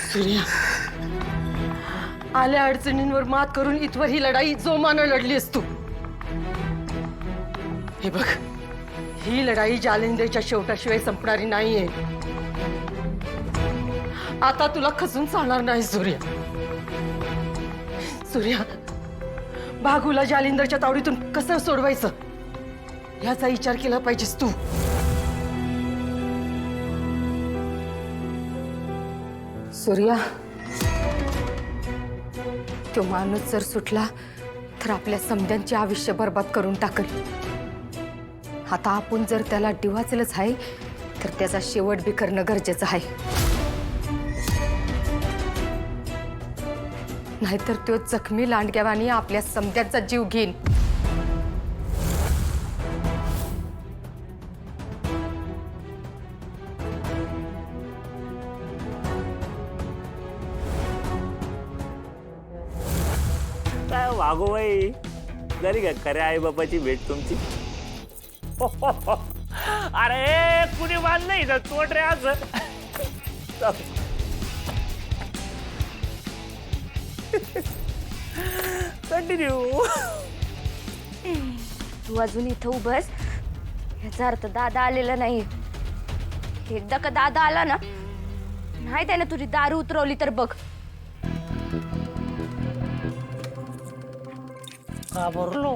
सूर्या, आल्या अडचणींवर मात करून इथवर ही लढाई जोमानं लढलीस तू। हे बघ, ही लढाई जालिंदरच्या शेवटाशिवाय संपणारी नाहीये। आता तुला खचून चालणार नाही सूर्या। सूर्या, भागूला जालिंदरच्या तावडीतून कसं सोडवायचं याचा विचार केला पाहिजेस तू। सूर्या, तो माणूस जर सुटला तर आपल्या समध्यांचे आयुष्य बर्बाद करून टाकल। आता आपण जर त्याला डिवाचलच आहे तर त्याचा शेवट बी करणं गरजेचं आहे, नाहीतर तो जखमी लांडग्यावानी आपल्या समध्यांचा जीव घेईन। काय वाघोबाई झाली का खऱ्या आई बापाची भेट तुमची? अरे कुणी बांधलं इथं तोट रे आज। कंटिन्यू। तू अजून इथं उभस याचा अर्थ दादा आलेला नाही। एकदा का दादा आला ना, नाही त्याने तुझी दारू उतरवली तर बघ। घाबरलो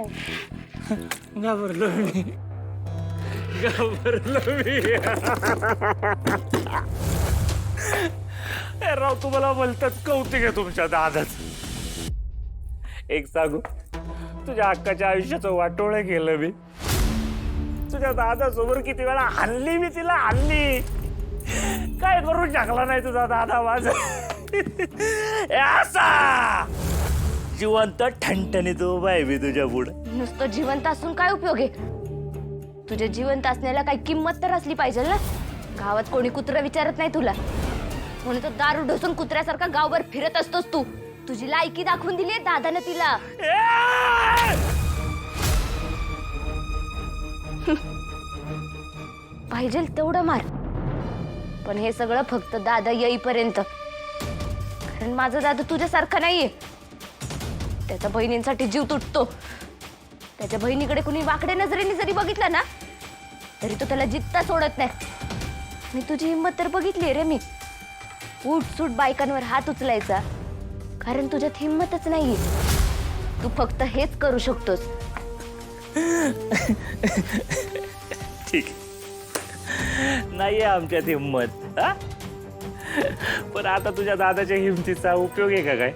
घाबरलो मी राव, तुम्हाला बोलतात कौतिक आहे तुमच्या दादाच। एक सांगू, तुझ्या हक्काच्या आयुष्याचं वाटोळं केलं मी। तुझ्या दादासमोर किती वेळा हल्ली मी तिला हल्ली, काय करून टाकला नाही तुझा दादा माझा। असा जिवंत ठणठणीत उभा आहे मी तुझ्या पुढं। नुसतं जिवंत असून काय उपयोग आहे? तुझ्या जिवंत असण्याला काही किंमत तर असली पाहिजे ना। गावात कोणी कुत्रं विचारत नाही तुला, म्हणून तो दारू ढोसून कुत्र्यासारखा गावभर फिरत असतोस तू। तुझी लायकी दाखवून दिली दादाने तिला। पाहिजे तेवढं मार, पण हे सगळं फक्त दादा येईपर्यंत। कारण माझा दादा तुझ्यासारखा नाहीये। त्याच्या बहिणींसाठी जीव तुटतो। त्याच्या बहिणीकडे कुणी वाकडे नजरेने जरी बघितलं ना तरी तो त्याला जित्ता सोडत नाही। मी तुझी हिंमत तर बघितली रे मी। उठसूट बायकांवर हात उचलायचा, कारण तुझ्यात हिंमतच नाहीये। तू फक्त हेच करू शकतोस। ठीक नाहीये आमच्यात हिंमत, हा? पण आता तुझ्या दादाच्या हिमतीचा उपयोग आहे का काय?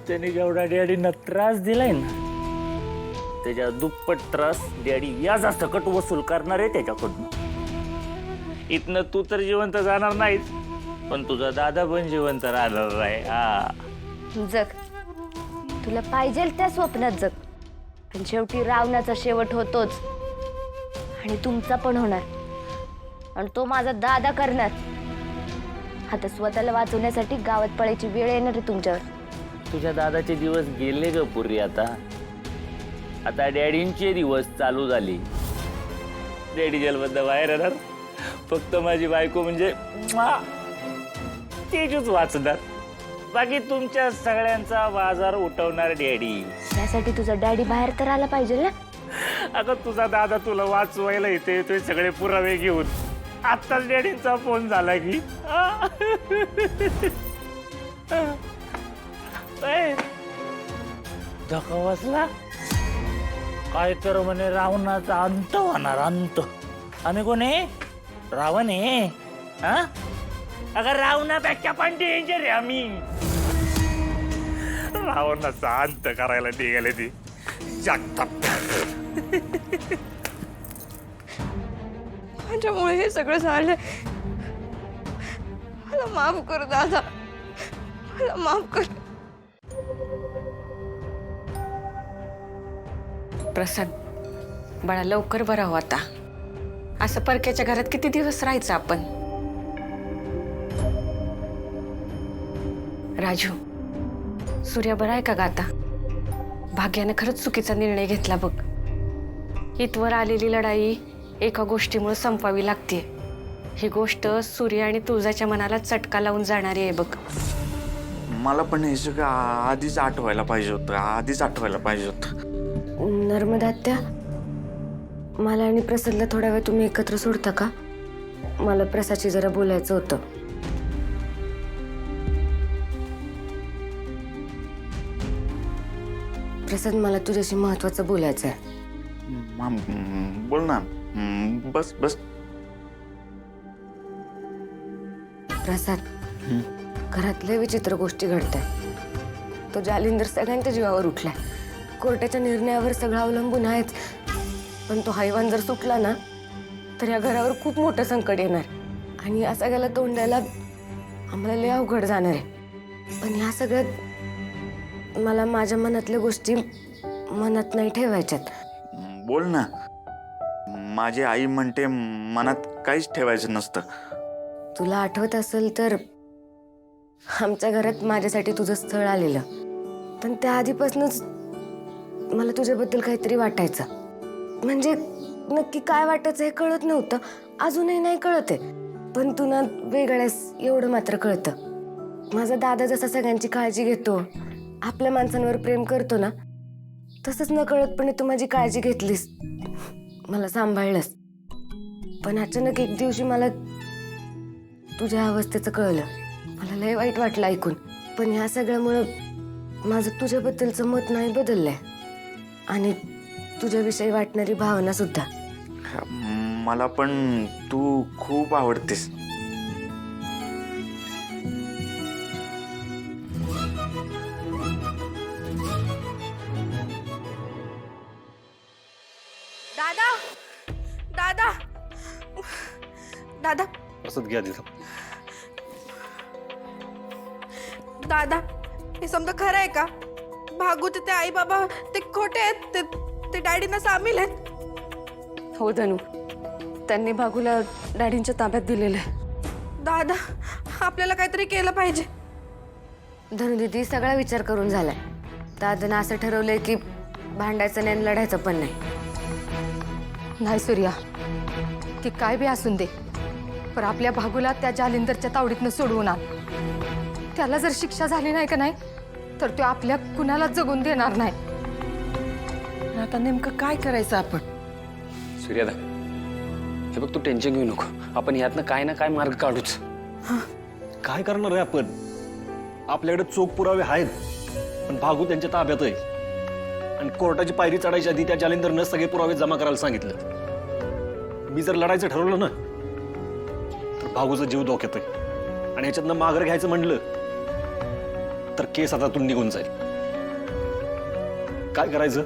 त्याने जेवढा डॅडींना त्रास दिलाय ना, त्याच्या दुप्पट त्रास डॅडी याचा सकट वसूल करणार आहे त्याच्याकडून। इथनं तू तर जिवंत जाणार नाहीस, पण तुझा दादा पण जिवंत राहणार आहे। हा, जग, तुला पाहिजे त्या स्वप्नात जग, पण शेवटी रावणाचा शेवट होतोच आणि तुमचा पण होणार, आणि तो माझा दादा करणार। आता स्वतःला वाचवण्यासाठी गावात पळायची वेळ येणार आहे तुमच्यावर। तुझ्या दादाचे दिवस गेले ग पुरी। आता डॅडींचे दिवस चालू झाले। डॅडी जेलबद्दल बाहेर येणार, फक्त माझी बायको म्हणजे तेजूच वाचणार। बाकी तुमच्या सगळ्यांचा बाजार उठवणार डॅडी। त्यासाठी तुझा डॅडी बाहेर तर आला पाहिजे ना। अगं तुझा दादा तुला वाचवायला येते सगळे पुरावे घेऊन। आत्ताच डॅडींचा फोन झाला की धक्का वाचला काय तर म्हणे रावणाचा अंत होणार, अंत। आम्ही कोण आहे? रावण आहे। हा, अगं रावणापेक्षा पण डेंजर आहे आम्ही। रावणाचा अंत करायला निघाले ती जगताप। माझ्यामुळे हे सगळं झालं। मला माफ कर दादा, मला माफ कर। प्रसाद, बाळा लवकर बरा हो आता। असं परक्याच्या घरात किती दिवस राहायचं आपण? राजू, सूर्या बरा आहे का ग आता? भाग्याने खरंच चुकीचा निर्णय घेतला बघ। इथवर आलेली लढाई एका गोष्टीमुळे संपवावी लागते, ही गोष्ट सूर्य आणि तुळजाच्या मनाला चटका लावून जाणारी आहे बघ. मला पण हे सगळं आधीच आठवायला पाहिजे होतं. नर्मदा आत्या, मला आणि प्रसादला थोडा वेळ तुम्ही एकत्र सोडता का? मला प्रसादशी जरा बोलायचं होतं. प्रसाद, मला तुझ्याशी महत्वाचं बोलायचं आहे. बोल ना. बस. प्रसाद, घरात लय विचित्र गोष्टी घडताय. तो जालिंदर सगळ्यांच्या जीवावर उठलाय. कोर्टाच्या निर्णयावर सगळं अवलंबून आहेच, पण तो हैवान जर सुटला ना तर या घरावर खूप मोठं संकट येणार आणि या सगळ्याला तोंड द्यायला आम्हाला लय अवघड जाणार आहे. पण ह्या सगळ्यात मला माझ्या मनातल्या गोष्टी मनात नाही ठेवायच्यात. बोल ना. माझी आई म्हणते मनात काहीच ठेवायचं नसतं. तुला आठवत असेल तर आमच्या घरात माझ्यासाठी तुझं स्थळ आलेलं, पण त्या आधीपासूनच मला तुझ्याबद्दल काहीतरी वाटायचं. म्हणजे नक्की काय वाटायचं हे कळत नव्हतं, अजूनही नाही कळत आहे. पण तू ना वेगळ्यास एवढं मात्र कळतं. माझा दादा जसा सगळ्यांची काळजी घेतो, आपल्या माणसांवर प्रेम करतो ना, तसंच न कळतपणे तू माझी काळजी घेतलीस, मला सांभाळलंस. पण अचानक एक दिवशी मला तुझ्या अवस्थेचं कळलं. मला लय वाईट वाटलं ऐकून. पण ह्या सगळ्यामुळं माझं तुझ्याबद्दलचं मत नाही बदललंय आणि तुझ्याविषयी वाटणारी भावना सुद्धा. मला पण तू खूप आवडतेस. दादा दादा दादा असंच घ्या तिथं. दादा, हे समजा खरं आहे का? भागूचे ते आई बाबा ते खोटे आहेत, ते डॅडीना सामील आहेत. हो धनू, त्यांनी भागूला डॅडींच्या ताब्यात दिलेलं आहे. दादा, आपल्याला काहीतरी केलं पाहिजे. धनू दीदी, सगळा विचार करून झालाय. दादानं असं ठरवलंय की भांडायचं नाही आणि लढायचं पण नाही. नाही सूर्या, ती काय बी असून दे, पण आपल्या भागूला त्या जालिंदरच्या तावडीतनं सोडवून आण. त्याला जर शिक्षा झाली नाही का नाही तर तो आपल्या कुणाला जगून देणार नाही. आता नेमकं काय करायचं आपण? सूर्यादा, हे बघ, तू टेन्शन घेऊ नको. आपण यातनं काय ना काय मार्ग काढूच. काय करणार आहे आपण? आपल्याकडे चोख पुरावे आहेत, पण भागू त्यांच्या ताब्यात आहे आणि कोर्टाची पायरी चढायच्या आधी त्या जालिंदरनं सगळे पुरावे जमा करायला सांगितलं. मी जर लढायचं ठरवलं ना तर भागूचा जीव धोक्यात आहे आणि ह्याच्यातनं माघार घ्यायचं म्हणलं तर केस हातातून निघून जाईल. काय करायचं?